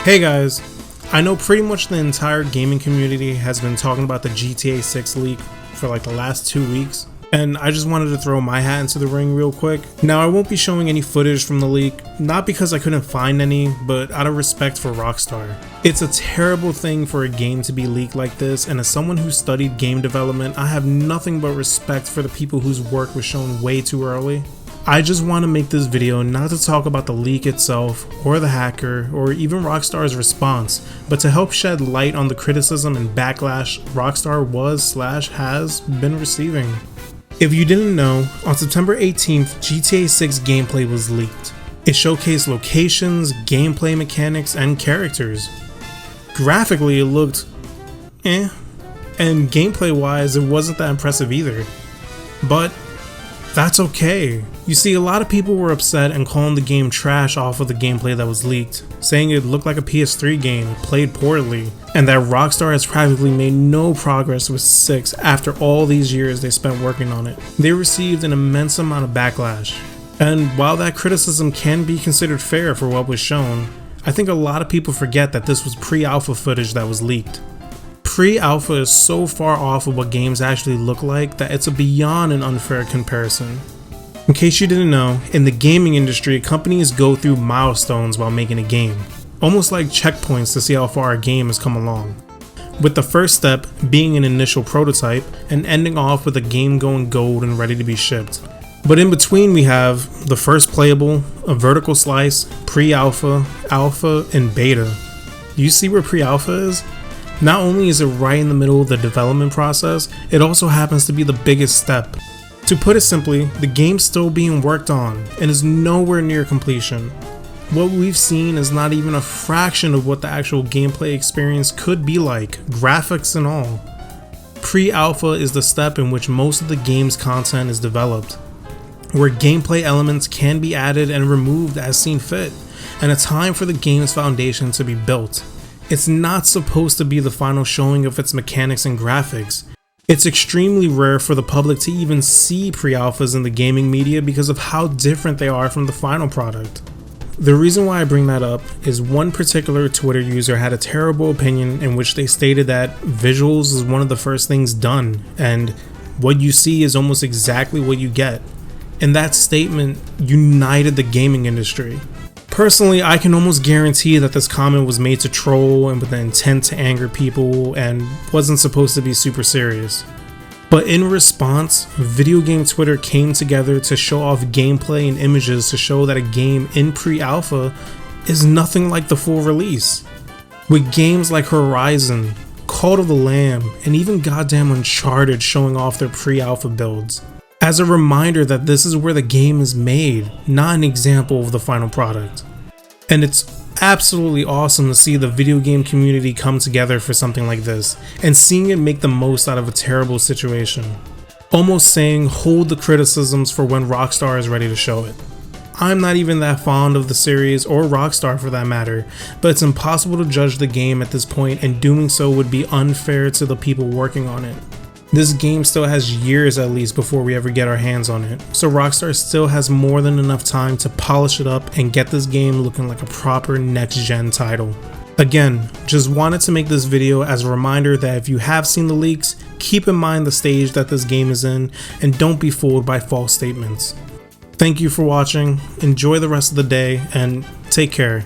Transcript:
Hey guys, I know pretty much the entire gaming community has been talking about the GTA 6 leak for like the last 2 weeks, and I just wanted to throw my hat into the ring real quick. Now I won't be showing any footage from the leak, not because I couldn't find any, but out of respect for Rockstar. It's a terrible thing for a game to be leaked like this, and as someone who studied game development, I have nothing but respect for the people whose work was shown way too early. I just want to make this video not to talk about the leak itself, or the hacker, or even Rockstar's response, but to help shed light on the criticism and backlash Rockstar was/has been receiving. If you didn't know, on September 18th, GTA 6 gameplay was leaked. It showcased locations, gameplay mechanics, and characters. Graphically, it looked and gameplay wise, it wasn't that impressive either. But that's okay. You see, a lot of people were upset and calling the game trash off of the gameplay that was leaked, saying it looked like a PS3 game, played poorly, and that Rockstar has practically made no progress with 6 after all these years they spent working on it. They received an immense amount of backlash. And while that criticism can be considered fair for what was shown, I think a lot of people forget that this was pre-alpha footage that was leaked. Pre-alpha is so far off of what games actually look like that it's a beyond an unfair comparison. In case you didn't know, in the gaming industry, companies go through milestones while making a game, almost like checkpoints to see how far a game has come along. With the first step being an initial prototype and ending off with a game going gold and ready to be shipped. But in between we have the first playable, a vertical slice, pre-alpha, alpha, and beta. Do you see where pre-alpha is? Not only is it right in the middle of the development process, it also happens to be the biggest step. To put it simply, the game's still being worked on and is nowhere near completion. What we've seen is not even a fraction of what the actual gameplay experience could be like, graphics and all. Pre-alpha is the step in which most of the game's content is developed, where gameplay elements can be added and removed as seen fit, and a time for the game's foundation to be built. It's not supposed to be the final showing of its mechanics and graphics. It's extremely rare for the public to even see pre-alphas in the gaming media because of how different they are from the final product. The reason why I bring that up is one particular Twitter user had a terrible opinion in which they stated that visuals is one of the first things done, and what you see is almost exactly what you get. And that statement united the gaming industry. Personally, I can almost guarantee that this comment was made to troll and with the intent to anger people and wasn't supposed to be super serious. But in response, video game Twitter came together to show off gameplay and images to show that a game in pre-alpha is nothing like the full release. With games like Horizon, Cult of the Lamb, and even goddamn Uncharted showing off their pre-alpha builds. As a reminder that this is where the game is made, not an example of the final product. And it's absolutely awesome to see the video game community come together for something like this, and seeing it make the most out of a terrible situation. Almost saying hold the criticisms for when Rockstar is ready to show it. I'm not even that fond of the series, or Rockstar for that matter, but it's impossible to judge the game at this point, and doing so would be unfair to the people working on it. This game still has years at least before we ever get our hands on it, so Rockstar still has more than enough time to polish it up and get this game looking like a proper next-gen title. Again, just wanted to make this video as a reminder that if you have seen the leaks, keep in mind the stage that this game is in and don't be fooled by false statements. Thank you for watching, enjoy the rest of the day, and take care.